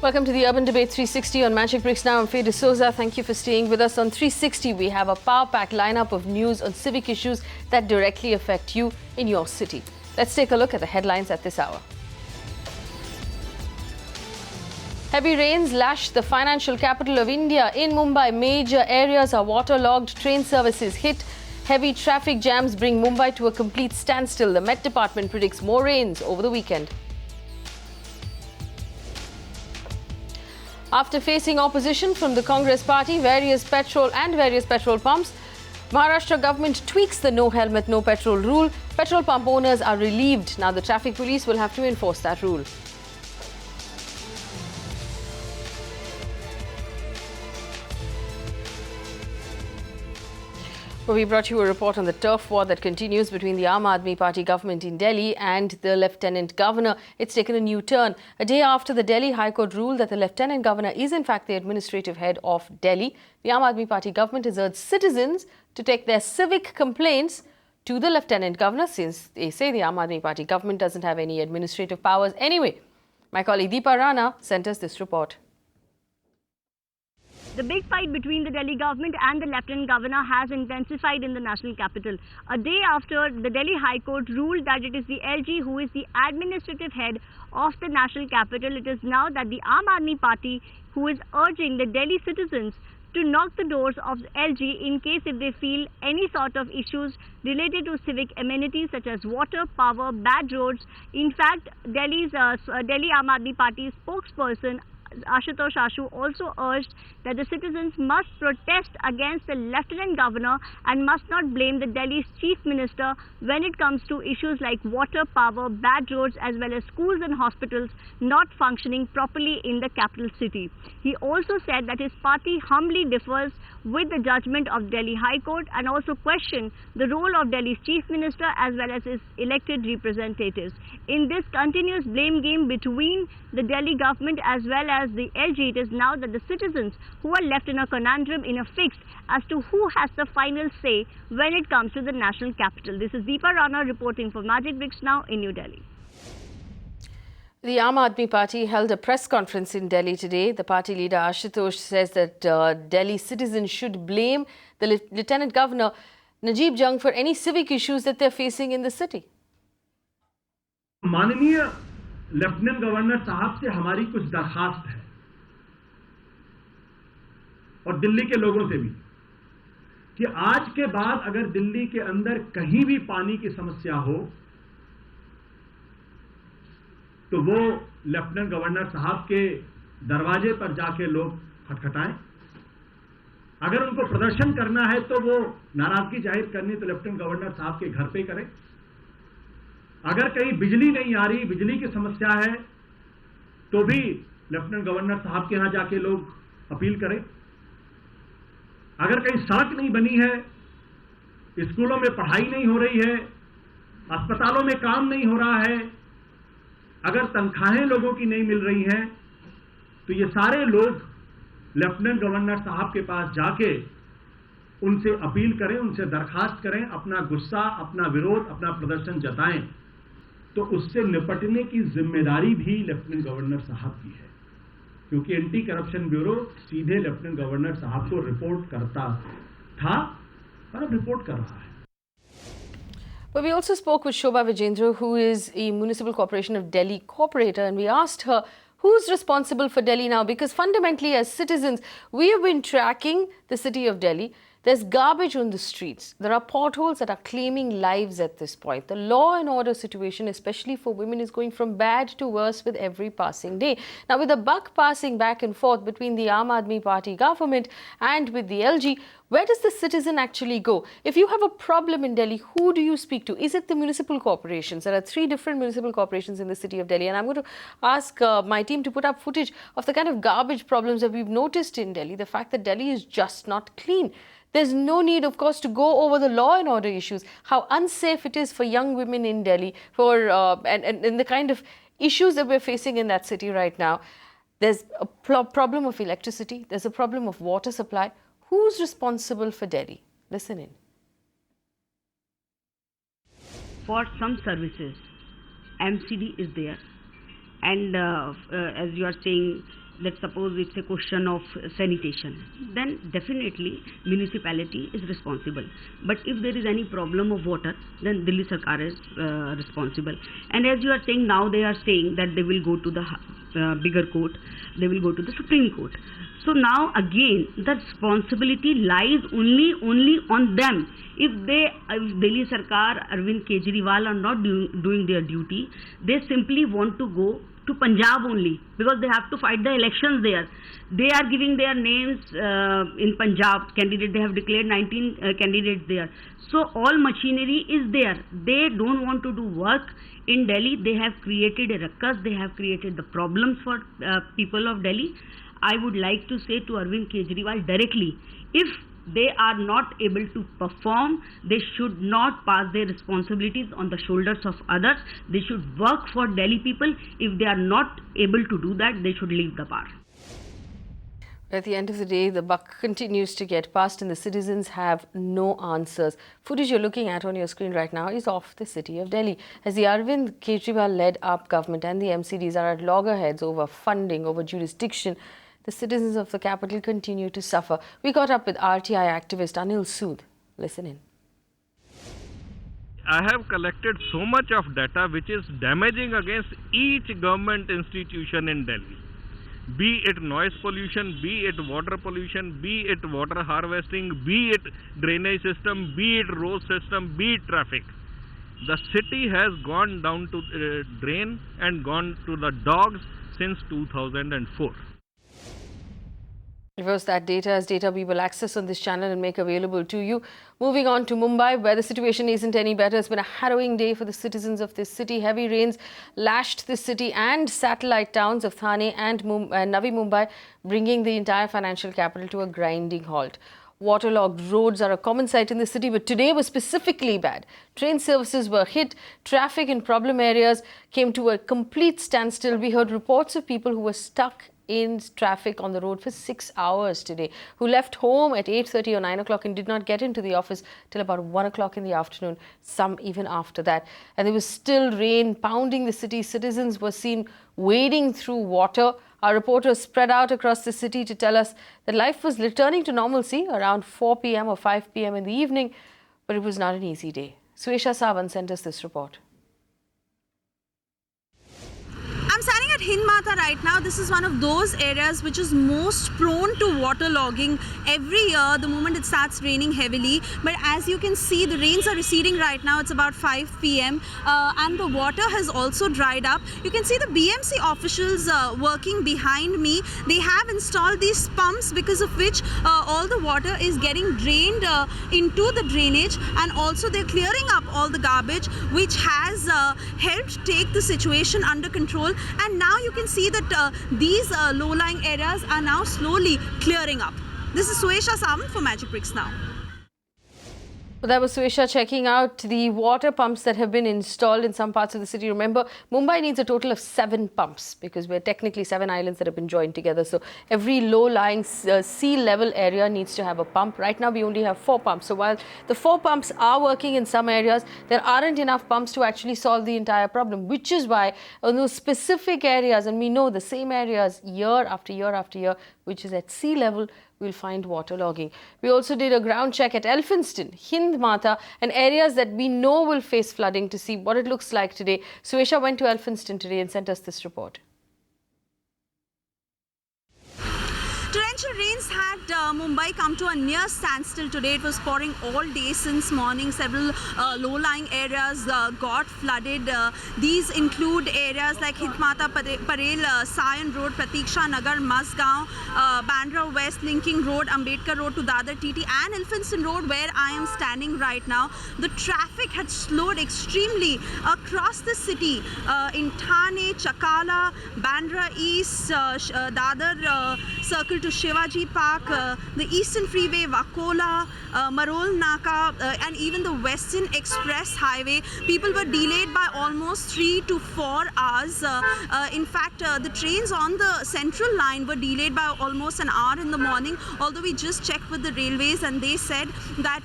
Welcome to the Urban Debate 360 on Magic Bricks Now. I'm Faye D'Souza. Thank you for staying with us. On 360, we have a power-packed lineup of news on civic issues that directly affect you in your city. Let's take a look at the headlines at this hour. Heavy rains lashed the financial capital of India. In Mumbai, major areas are waterlogged. Train services hit. Heavy traffic jams bring Mumbai to a complete standstill. The Met Department predicts more rains over the weekend. After facing opposition from the Congress party, various petrol pumps, Maharashtra government tweaks the no helmet, no petrol rule. Petrol pump owners are relieved. Now the traffic police will have to enforce that rule. Well, we brought you a report on the turf war that continues between the Aam Aadmi Party government in Delhi and the Lieutenant Governor. It's taken a new turn. A day after the Delhi High Court ruled that the Lieutenant Governor is in fact the administrative head of Delhi, the Aam Aadmi Party government has urged citizens to take their civic complaints to the Lieutenant Governor, since they say the Aam Aadmi Party government doesn't have any administrative powers anyway. My colleague Deepa Rana sent us this report. The big fight between the Delhi government and the Lieutenant Governor has intensified in the national capital. A day after the Delhi High Court ruled that it is the LG who is the administrative head of the national capital, it is now that the Aam Aadmi Party who is urging the Delhi citizens to knock the doors of LG in case if they feel any sort of issues related to civic amenities such as water, power, bad roads. In fact, Delhi Aam Aadmi Party spokesperson Ashutosh Ashu also urged that the citizens must protest against the Lieutenant Governor and must not blame the Delhi's Chief Minister when it comes to issues like water, power, bad roads as well as schools and hospitals not functioning properly in the capital city. He also said that his party humbly differs with the judgment of Delhi High Court and also questioned the role of Delhi's Chief Minister as well as his elected representatives. In this continuous blame game between the Delhi government as well as the LG, it is now that the citizens who are left in a conundrum, in a fix as to who has the final say when it comes to the national capital. This is Deepa Rana reporting for Magic Bricks Now in New Delhi. The Aam Aadmi Party held a press conference in Delhi today. The party leader Ashutosh says that Delhi citizens should blame the Lieutenant Governor Najib Jung for any civic issues that they're facing in the city. माननीय lieutenant governor साहब से हमारी कुछ दरखास्त है और दिल्ली के लोगों से भी कि आज के बाद अगर दिल्ली के अंदर कहीं भी पानी की समस्या हो तो वो लेफ्टिनेंट गवर्नर साहब के दरवाजे पर जाके लोग खटखटाएं। अगर उनको प्रदर्शन करना है तो वो नाराजगी जाहिर करनी तो लेफ्टिनेंट गवर्नर साहब के घर पे करें। अगर कहीं बिजली नहीं आ रही, बिजली की समस्या है, तो भी लेफ्टिनेंट गवर्नर साहब के यहां जाके लोग अपील करें। अगर कहीं सड़क नहीं बनी है, स्कूलों में पढ़ाई नहीं हो रही है, अस्पतालों में काम नहीं हो रहा है, अगर तनख्वाहें लोगों की नहीं मिल रही हैं, तो ये सारे लोग लेफ्टिनेंट गवर्नर साहब के पास जाके उनसे अपील करें, उनसे दरखास्त करें, अपना गुस्सा, अपना विरोध, अपना प्रदर्शन जताएं। तो उससे निपटने की जिम्मेदारी भी लेफ्टिनेंट गवर्नर साहब की है, क्योंकि एंटी करप्शन ब्यूरो सीधे लेफ्टिनेंट गवर्नर साहब को रिपोर्ट करता था और अब रिपोर्ट कर रहा है। But we also spoke with Shobha Vijendra, who is a Municipal Corporation of Delhi corporator, and we asked her who's responsible for Delhi now, because fundamentally as citizens we have been tracking the city of Delhi. There's garbage on the streets. There are potholes that are claiming lives at this point. The law and order situation, especially for women, is going from bad to worse with every passing day. Now, with the buck passing back and forth between the Aam Aadmi Party government and with the LG, where does the citizen actually go? If you have a problem in Delhi, who do you speak to? Is it the municipal corporations? There are 3 different municipal corporations in the city of Delhi. And I'm going to ask my team to put up footage of the kind of garbage problems that we've noticed in Delhi. The fact that Delhi is just not clean. There's no need, of course, to go over the law and order issues, how unsafe it is for young women in Delhi, and the kind of issues that we're facing in that city right now. There's a problem of electricity. There's a problem of water supply. Who's responsible for Delhi? Listen in. For some services, MCD is there. And as you are saying, let's suppose it's a question of sanitation, then definitely municipality is responsible. But if there is any problem of water, then Delhi Sarkar is responsible. And as you are saying now, they are saying that they will go to the bigger court, they will go to the Supreme Court. So now again, the responsibility lies only on them. If Delhi Sarkar, Arvind Kejriwal are not doing their duty, they simply want to go to Punjab only, because they have to fight the elections there. They are giving their names in Punjab candidate. They have declared 19 candidates there. So all machinery is there. They don't want to do work in Delhi. They have created a ruckus. They have created the problems for people of Delhi. I would like to say to Arvind Kejriwal directly, if they are not able to perform, they should not pass their responsibilities on the shoulders of others. They should work for Delhi people. If they are not able to do that, they should leave the power. At the end of the day, the buck continues to get passed and the citizens have no answers. Footage you're looking at on your screen right now is of the city of Delhi. As the Arvind Kejriwal-led AAP government and the MCDs are at loggerheads over funding, over jurisdiction, the citizens of the capital continue to suffer. We got up with RTI activist Anil Sood. Listen in. I have collected so much of data which is damaging against each government institution in Delhi. Be it noise pollution, be it water pollution, be it water harvesting, be it drainage system, be it road system, be it traffic. The city has gone down to drain and gone to the dogs since 2004. It was that data as data we will access on this channel and make available to you. Moving on to Mumbai, where the situation isn't any better. It's been a harrowing day for the citizens of this city. Heavy rains lashed the city and satellite towns of Thane and Navi Mumbai, bringing the entire financial capital to a grinding halt. Waterlogged roads are a common sight in the city, but today was specifically bad. Train services were hit. Traffic in problem areas came to a complete standstill. We heard reports of people who were stuck in traffic on the road for 6 hours today, who left home at 8:30 or 9 o'clock and did not get into the office till about 1 o'clock in the afternoon, some even after that. And there was still rain pounding the city. Citizens were seen wading through water. Our reporters spread out across the city to tell us that life was returning to normalcy around 4 p.m. or 5 p.m. in the evening, but it was not an easy day. Suesha Sawan sent us this report. I'm standing at Hind Mata right now. This is one of those areas which is most prone to waterlogging every year the moment it starts raining heavily. But as you can see, the rains are receding right now. It's about 5 p.m. And the water has also dried up. You can see the BMC officials working behind me. They have installed these pumps because of which all the water is getting drained into the drainage, and also they're clearing up all the garbage, which has helped take the situation under control. And now you can see that these low-lying areas are now slowly clearing up. This is Suesha Sawan for Magic Bricks Now. Well, that was Suesha checking out the water pumps that have been installed in some parts of the city. Remember, Mumbai needs a total of 7 pumps because we're technically 7 islands that have been joined together. So every low-lying sea level area needs to have a pump. Right now, we only have 4 pumps. So while the 4 pumps are working in some areas, there aren't enough pumps to actually solve the entire problem, which is why on those specific areas, and we know the same areas year after year after year, which is at sea level, we'll find waterlogging. We also did a ground check at Elphinstone, Hind Mata, and areas that we know will face flooding to see what it looks like today. Suesha went to Elphinstone today and sent us this report. Torrential rains had Mumbai come to a near standstill today. It was pouring all day since morning. Several low-lying areas got flooded. These include areas like Hind Mata, Parel, Sion Road, Pratiksha Nagar, Mazgaon, Bandra West, Linking Road, Ambedkar Road to Dadar TT, and Elphinstone Road, where I am standing right now. The traffic had slowed extremely across the city in Thane, Chakala, Bandra East, Dadar Circle to Shivaji Park, the Eastern Freeway, Vakola, Marol Naka, and even the Western Express Highway. People were delayed by almost 3 to 4 hours. In fact, the trains on the central line were delayed by almost an hour in the morning, although we just checked with the railways and they said that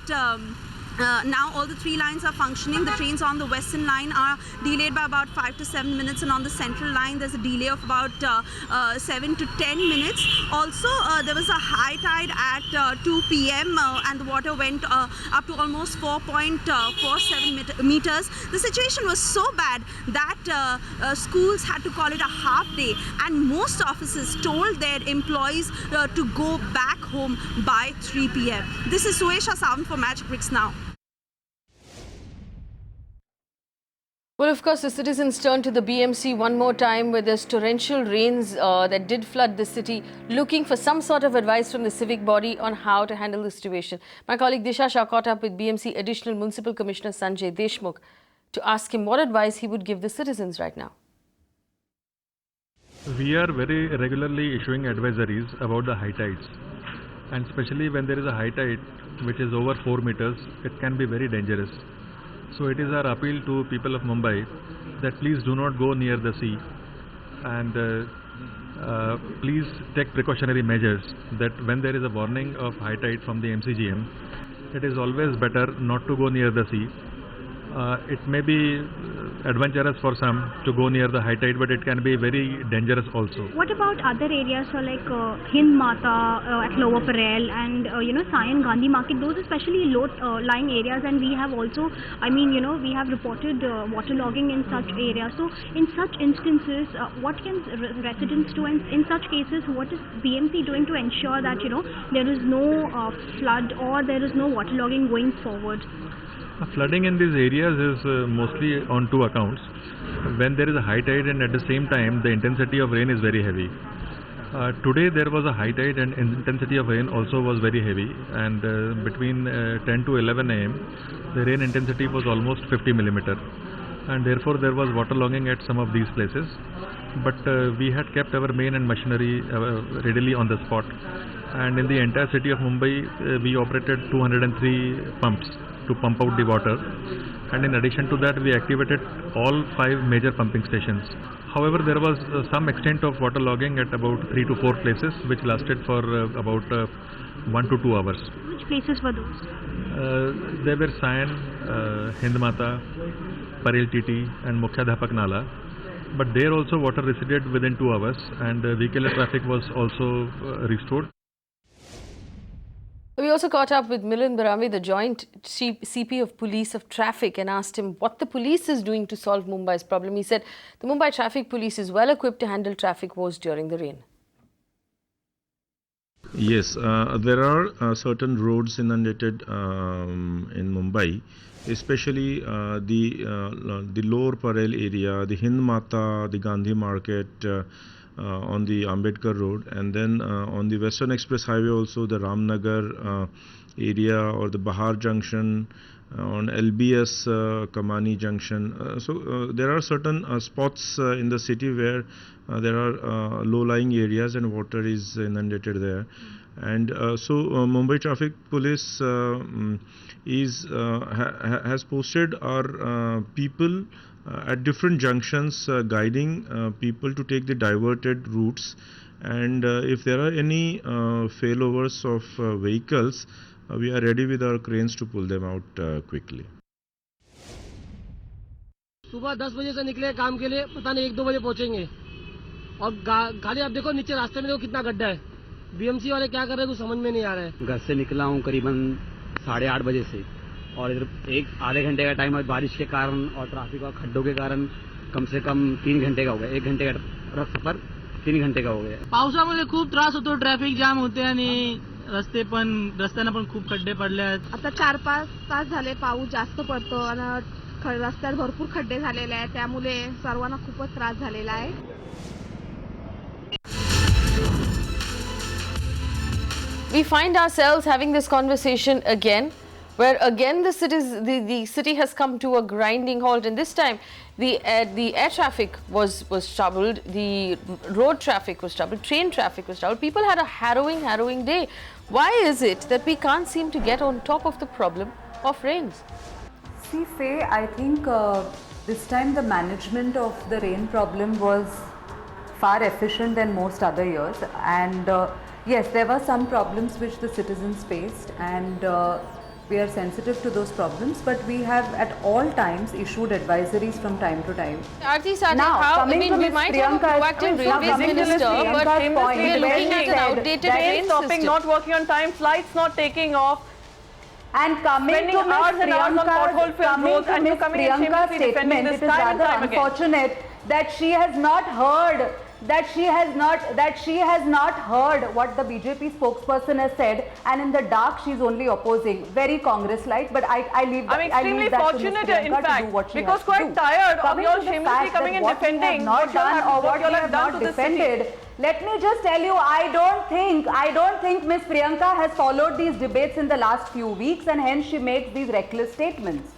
Now all the 3 lines are functioning. The trains on the western line are delayed by about 5 to 7 minutes, and on the central line there's a delay of about 7 to 10 minutes. Also, there was a high tide at 2 p.m. And the water went up to almost 4.47 meters. The situation was so bad that schools had to call it a half day, and most offices told their employees to go back home by 3 p.m. This is Suesha Sound for Magic Bricks Now. Well, of course, the citizens turned to the BMC one more time with this torrential rains that did flood the city, looking for some sort of advice from the civic body on how to handle the situation. My colleague Disha Shah caught up with BMC Additional Municipal Commissioner Sanjay Deshmukh to ask him what advice he would give the citizens right now. We are very regularly issuing advisories about the high tides, and especially when there is a high tide which is over 4 meters, it can be very dangerous. So it is our appeal to people of Mumbai that please do not go near the sea, and please take precautionary measures, that when there is a warning of high tide from the MCGM, it is always better not to go near the sea. It may be adventurous for some to go near the high tide, but it can be very dangerous also. What about other areas, so like Hind Mata at Lower Parel and Sion Gandhi Market? Those especially low-lying areas, and we have also, we have reported waterlogging in such areas. So in such instances, what can residents do? And in such cases, what is BMC doing to ensure that there is no flood or there is no waterlogging going forward? Flooding in these areas is mostly on 2 accounts. When there is a high tide and at the same time the intensity of rain is very heavy. Today there was a high tide and intensity of rain also was very heavy, and between 10 to 11 am the rain intensity was almost 50 millimeter, and therefore there was waterlogging at some of these places. But we had kept our main and machinery readily on the spot, and in the entire city of Mumbai we operated 203 pumps to pump out the water, and in addition to that we activated all 5 major pumping stations. However, there was some extent of waterlogging at about 3 to 4 places, which lasted for about 1 to 2 hours. Which places were those? They were Sion, Hind Mata, Parel TT and Mukhyadhyapak Nala. But there also water receded within 2 hours, and vehicular traffic was also restored. We also caught up with Milind Barami, the Joint CP of Police of Traffic, and asked him what the police is doing to solve Mumbai's problem. He said the Mumbai Traffic Police is well equipped to handle traffic woes during the rain. Yes, there are certain roads inundated in Mumbai, especially the lower Parel area, the Hind Mata, the Gandhi Market, on the Ambedkar Road, and then on the Western Express Highway also the Ramnagar area or the Bahar Junction, on LBS Kamani Junction. So there are certain spots in the city where there are low-lying areas and water is inundated there. And so Mumbai Traffic Police has posted our people at different junctions, guiding people to take the diverted routes, and if there are any failovers of vehicles, we are ready with our cranes to pull them out quickly. सुबह 10 बजे से निकले काम के लिए, पता नहीं 1-2 बजे पहुंचेंगे, और गाड़ी आप देखो नीचे रास्ते में देखो कितना गड्ढा है. बीएमसी वाले क्या कर रहे हैं कुछ समझ में नहीं आ रहा है. घर से निकला हूँ करीबन 8:30 बजे से, और इधर आधे घंटे का टाइम है बारिश के कारण और ट्रैफिक और खड्डों के कारण कम से कम 3 घंटे का हो गया. 1 घंटे का सफर 3 घंटे का हो गया. पावसामध्ये खूप त्रास होतो, ट्रॅफिक जाम होते आणि रस्त्यानं पण खूप खड्डे पडले आहेत. आता 4-5 तास झाले पाऊस जास्त पडतो आणि रस्त्यात भरपूर खड्डे झालेले आहेत, त्यामुळे सर्वांना खूपच त्रास झालेला आहे. We find ourselves having this conversation again, where again the city has come to a grinding halt, and this time the air traffic was troubled, the road traffic was troubled, train traffic was troubled. People had a harrowing day. Why is it that we can't seem to get on top of the problem of rains? See, Faye, I think this time the management of the rain problem was far efficient than most other years, and yes, there were some problems which the citizens faced, and We are sensitive to those problems, but we have at all times issued advisories from time to time. Aarti Sathi, Now, we might have a proactive railways minister, but we are looking at an outdated train stopping, system. not working on time, flights not taking off. And coming Spending to Ms. hours and hours on pothole-filled roads, and you're coming and Priyanka's shamelessly defending statement, this it is time and rather time again. unfortunate that she has not heard what the BJP spokesperson has said, and in the dark she's only opposing. Very Congress-like, but I leave that. I'm extremely fortunate, in fact, because quite tired of you all shamelessly coming and defending what you have done to the city. Let me just tell you, I don't think Ms. Priyanka has followed these debates in the last few weeks, and hence she makes these reckless statements.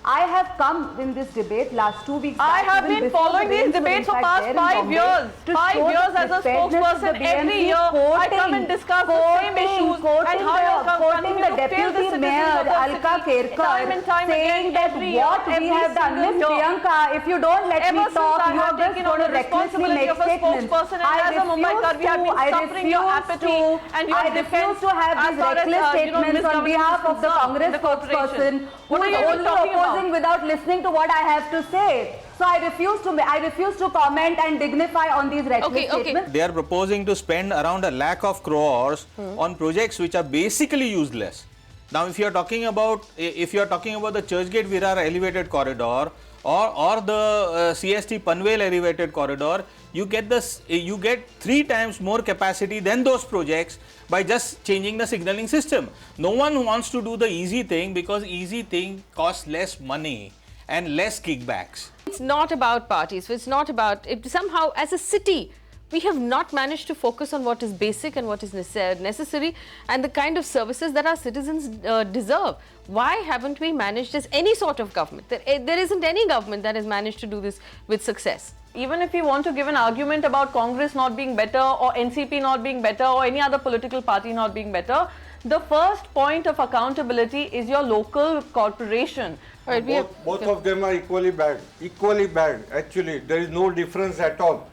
I have come in this debate last 2 weeks I back, have even been before following the these rains were debates for in fact past there in 5 Bombay, years. to 5 show years the as a preparedness of spokesperson the every BNP, year. I come and discuss the same issues and how you quoting continue the to fail the deputy citizens mayor of the Alka city time and time saying again, that every year, what we every have done. single Miss year. Priyanka, if you don't let Ever me since talk, I you have are just taken on going to the recklessly responsibility make of a statements. spokesperson, and as a Mumbaikar, we have been suffering your apathy and your defense to have as these far as, reckless statements on behalf of the Congress spokesperson who What is are you only talking opposing about? without listening to what I have to say. So I refuse to comment and dignify on these reckless statements. They are proposing to spend around 1 lakh of crores on projects which are basically useless. Now, if you are talking about the Churchgate Virar elevated corridor or the CST Panvel elevated corridor, you get 3 times more capacity than those projects by just changing the signaling system. No one wants to do the easy thing because easy thing costs less money and less kickbacks. It's not about parties. It's not about it. Somehow, as a city, we have not managed to focus on what is basic and what is necessary and the kind of services that our citizens deserve. Why haven't we managed as any sort of government? There isn't any government that has managed to do this with success. Even if we want to give an argument about Congress not being better or NCP not being better or any other political party not being better, the first point of accountability is your local corporation. Right, both of them are equally bad. Actually, there is no difference at all.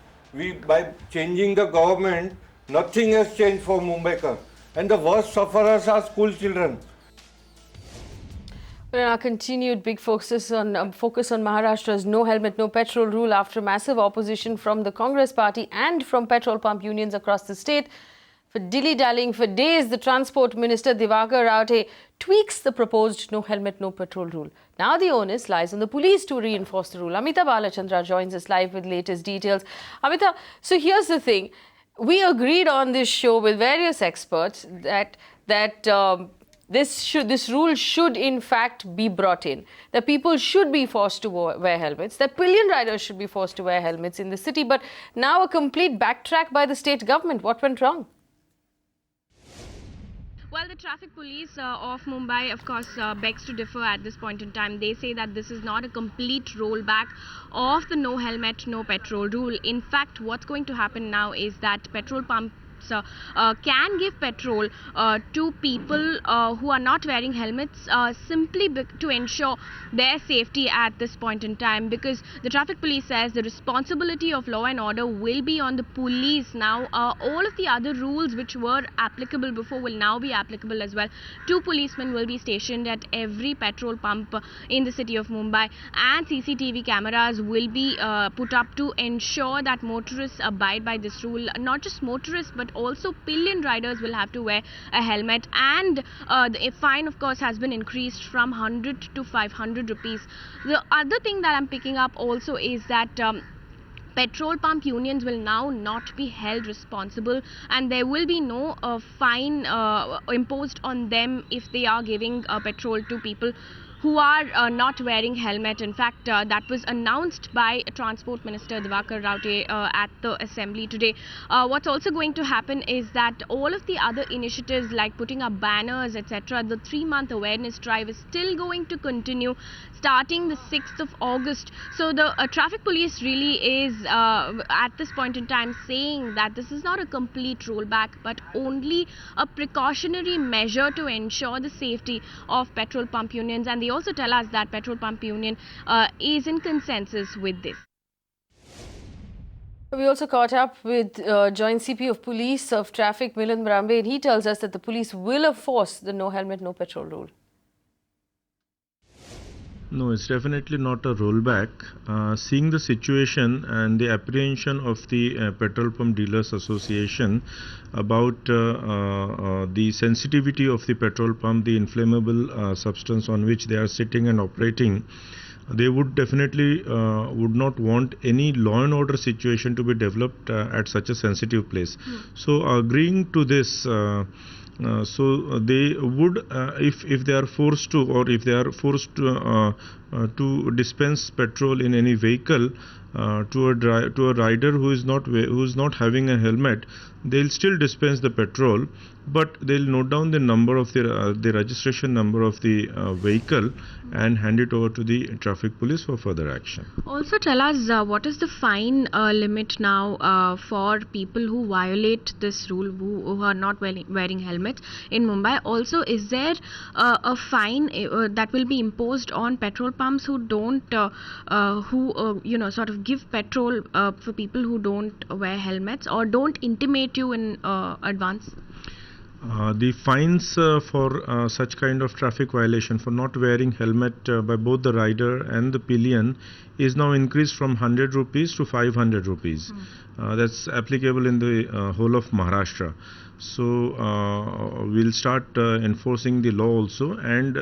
By changing the government, nothing has changed for Mumbaikar, and the worst sufferers are school children. Well, our continued big focus on Maharashtra's no helmet, no petrol rule after massive opposition from the Congress party and from petrol pump unions across the state. For dilly-dallying for days, the Transport Minister Divakar Raute tweaks the proposed no helmet, no petrol rule. Now the onus lies on the police to reinforce the rule. Amita Balachandra joins us live with latest details. Amita, so here's the thing. We agreed on this show with various experts that this rule should in fact be brought in. That people should be forced to wear helmets. That pillion riders should be forced to wear helmets in the city. But now a complete backtrack by the state government. What went wrong? Well, the traffic police of Mumbai, of course, begs to differ at this point in time. They say that this is not a complete rollback of the no helmet, no petrol rule. In fact, what's going to happen now is that petrol pumps can give petrol to people who are not wearing helmets simply to ensure their safety at this point in time, because the traffic police says the responsibility of law and order will be on the police now. All of the other rules which were applicable before will now be applicable as well. 2 policemen will be stationed at every petrol pump in the city of Mumbai, and CCTV cameras will be put up to ensure that motorists abide by this rule. Not just motorists, but also pillion riders will have to wear a helmet, and the fine of course has been increased from 100 to 500 rupees. The other thing that I'm picking up also is that petrol pump unions will now not be held responsible, and there will be no fine imposed on them if they are giving petrol to people who are not wearing helmet. In fact, that was announced by Transport Minister Divakar Raute at the assembly today. What's also going to happen is that all of the other initiatives like putting up banners, etc., the 3-month awareness drive is still going to continue starting the 6th of August. So the traffic police really is at this point in time saying that this is not a complete rollback, but only a precautionary measure to ensure the safety of petrol pump unions. And they also tell us that petrol pump union is in consensus with this. We also caught up with Joint CP of Police of Traffic, Milind Brambe, and he tells us that the police will enforce the no helmet, no petrol rule. No, it's definitely not a rollback. Seeing the situation and the apprehension of the Petrol Pump Dealers Association about the sensitivity of the petrol pump, the inflammable substance on which they are sitting and operating, they would definitely would not want any law and order situation to be developed at such a sensitive place. So agreeing to this, they would, if they are forced to, or if they are forced to dispense petrol in any vehicle to a rider who is not having a helmet, they'll still dispense the petrol, but they'll note down the number of the registration number of the vehicle and hand it over to the traffic police for further action. Also tell us what is the fine limit now for people who violate this rule, who are not wearing helmets in Mumbai. Also, is there a fine that will be imposed on petrol pumps who don't sort of give petrol for people who don't wear helmets or don't intimate you in advance? The fines for such kind of traffic violation for not wearing helmet by both the rider and the pillion is now increased from 100 rupees to 500 rupees. That's applicable in the whole of Maharashtra. So we'll start enforcing the law also, and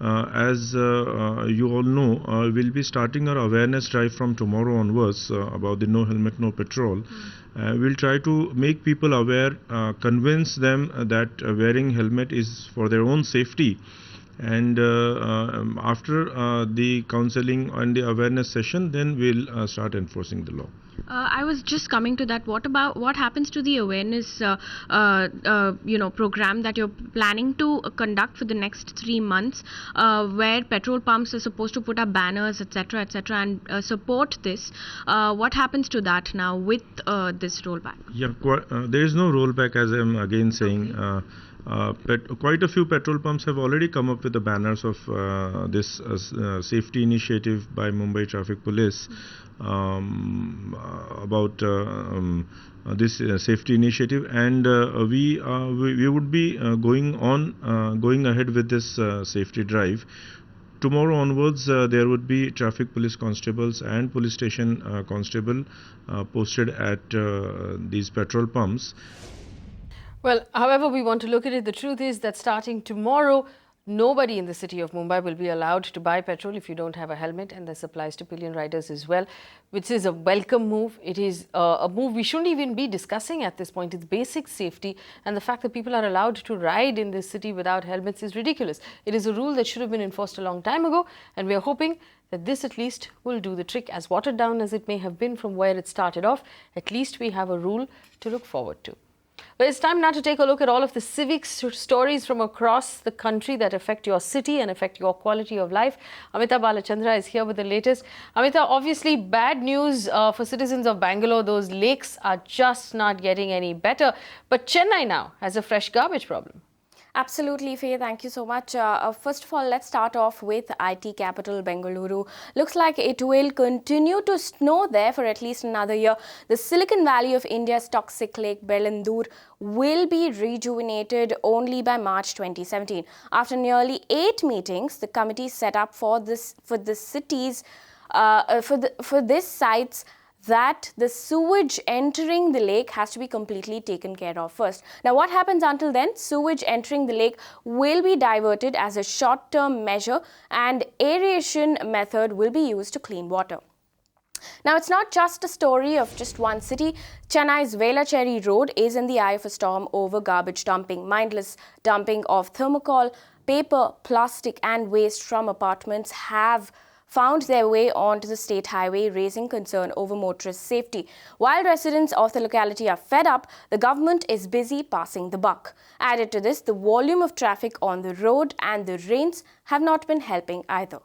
as you all know, we'll be starting our awareness drive from tomorrow onwards about the no helmet, no petrol. We'll try to make people aware, convince them that wearing helmet is for their own safety, and after the counseling and the awareness session, then we'll start enforcing the law. I was just coming to that. What happens to the awareness program that you're planning to conduct for the next 3 months, where petrol pumps are supposed to put up banners, etc., and support this? What happens to that now with this rollback? Yeah, there is no rollback, as I'm again saying. Quite a few petrol pumps have already come up with the banners of this safety initiative by Mumbai Traffic Police about this safety initiative, and we would be going ahead with this safety drive. Tomorrow onwards, there would be traffic police constables and police station constable posted at these petrol pumps. Well, however we want to look at it, the truth is that starting tomorrow, nobody in the city of Mumbai will be allowed to buy petrol if you don't have a helmet, and this applies to pillion riders as well, which is a welcome move. It is a move we shouldn't even be discussing at this point. It's basic safety, and the fact that people are allowed to ride in this city without helmets is ridiculous. It is a rule that should have been enforced a long time ago, and we are hoping that this at least will do the trick. As watered down as it may have been from where it started off, at least we have a rule to look forward to. Well, it's time now to take a look at all of the civic stories from across the country that affect your city and affect your quality of life. Amita Balachandra is here with the latest. Amita, obviously bad news for citizens of Bangalore. Those lakes are just not getting any better. But Chennai now has a fresh garbage problem. Absolutely, Faye. Thank you so much. First of all, let's start off with IT capital Bengaluru. Looks like it will continue to snow there for at least another year. The Silicon Valley of India's toxic lake Bellandur will be rejuvenated only by March 2017. After nearly 8 meetings, the committee set up for this site's that the sewage entering the lake has to be completely taken care of first. Now, what happens until then? Sewage entering the lake will be diverted as a short-term measure, and aeration method will be used to clean water. Now, it's not just a story of just one city. Chennai's Velachery Road is in the eye of a storm over garbage dumping. Mindless dumping of thermocol, paper, plastic and waste from apartments have found their way onto the state highway, raising concern over motorist safety. While residents of the locality are fed up, the government is busy passing the buck. Added to this, the volume of traffic on the road and the rains have not been helping either.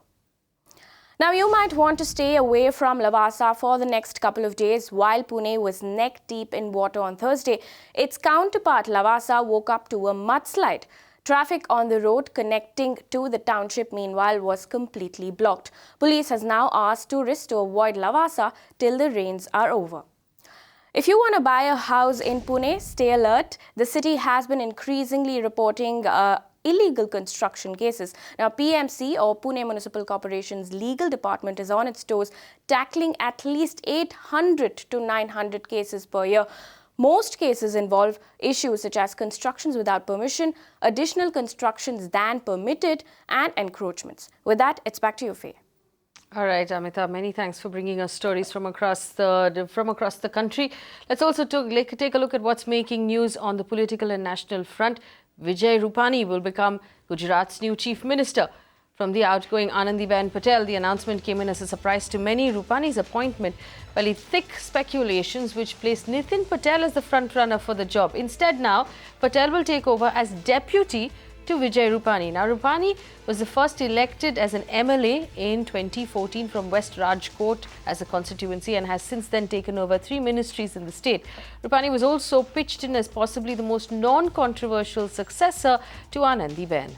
Now, you might want to stay away from Lavasa for the next couple of days. While Pune was neck deep in water on Thursday, its counterpart Lavasa woke up to a mudslide. Traffic on the road connecting to the township, meanwhile, was completely blocked. Police has now asked tourists to avoid Lavasa till the rains are over. If you want to buy a house in Pune, stay alert. The city has been increasingly reporting illegal construction cases. Now, PMC or Pune Municipal Corporation's legal department is on its toes, tackling at least 800 to 900 cases per year. Most cases involve issues such as constructions without permission, additional constructions than permitted, and encroachments. With that, it's back to you, Faye. All right, Amita, many thanks for bringing us stories from across the country. Let's also take a look at what's making news on the political and national front. Vijay Rupani will become Gujarat's new chief minister. From the outgoing Anandiben Patel, the announcement came in as a surprise to many. Rupani's appointment bellied thick speculations which placed Nitin Patel as the front-runner for the job. Instead now, Patel will take over as deputy to Vijay Rupani. Now, Rupani was the first elected as an MLA in 2014 from West Rajkot as a constituency and has since then taken over 3 ministries in the state. Rupani was also pitched in as possibly the most non-controversial successor to Anandiben.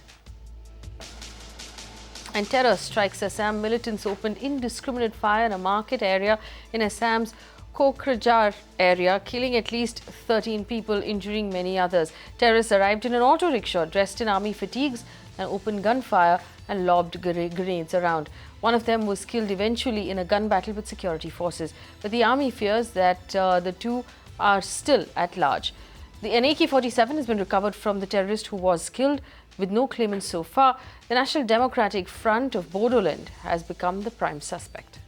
And terror strikes Assam. Militants opened indiscriminate fire in a market area in Assam's Kokrajhar area, killing at least 13 people, injuring many others. Terrorists arrived in an auto rickshaw dressed in army fatigues and opened gunfire and lobbed grenades around. One of them was killed eventually in a gun battle with security forces. But the army fears that the two are still at large. An AK-47 has been recovered from the terrorist who was killed, with no claimants so far. The National Democratic Front of Bodoland has become the prime suspect.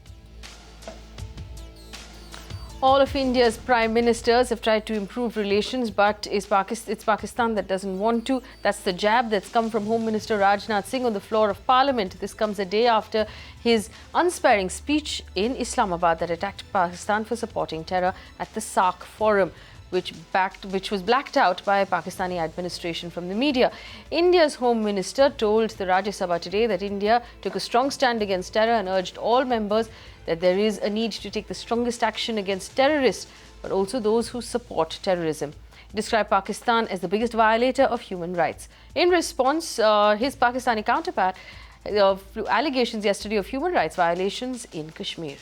All of India's prime ministers have tried to improve relations, but it's Pakistan that doesn't want to. That's the jab that's come from Home Minister Rajnath Singh on the floor of Parliament. This comes a day after his unsparing speech in Islamabad that attacked Pakistan for supporting terror at the SAARC forum, which was blacked out by Pakistani administration from the media. India's Home Minister told the Rajya Sabha today that India took a strong stand against terror and urged all members that there is a need to take the strongest action against terrorists, but also those who support terrorism. He described Pakistan as the biggest violator of human rights. In response, his Pakistani counterpart flew allegations yesterday of human rights violations in Kashmir.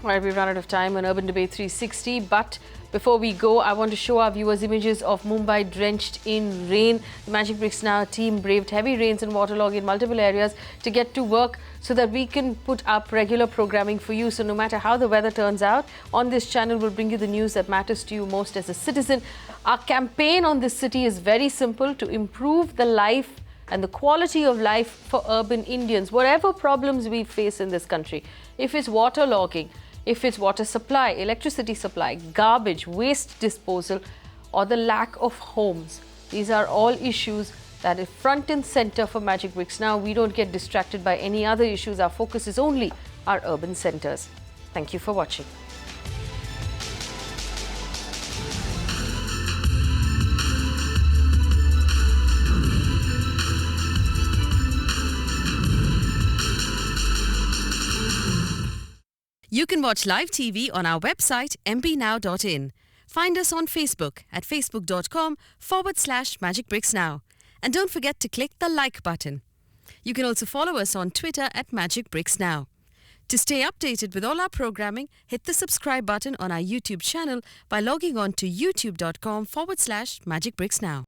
All right, we've run out of time on Urban Debate 360, but before we go, I want to show our viewers images of Mumbai drenched in rain. The Magic Bricks Now team braved heavy rains and waterlogging in multiple areas to get to work so that we can put up regular programming for you. So no matter how the weather turns out, on this channel we'll bring you the news that matters to you most as a citizen. Our campaign on this city is very simple: to improve the life and the quality of life for urban Indians, whatever problems we face in this country. If it's waterlogging, if it's water supply, electricity supply, garbage, waste disposal, or the lack of homes. These are all issues that are front and center for Magic Bricks Now. We don't get distracted by any other issues. Our focus is only our urban centers. Thank you for watching. You can watch live TV on our website mpnow.in. Find us on Facebook at facebook.com/magicbricksnow. And don't forget to click the like button. You can also follow us on Twitter at Magic Bricks Now. To stay updated with all our programming, hit the subscribe button on our YouTube channel by logging on to youtube.com/magicbricksnow.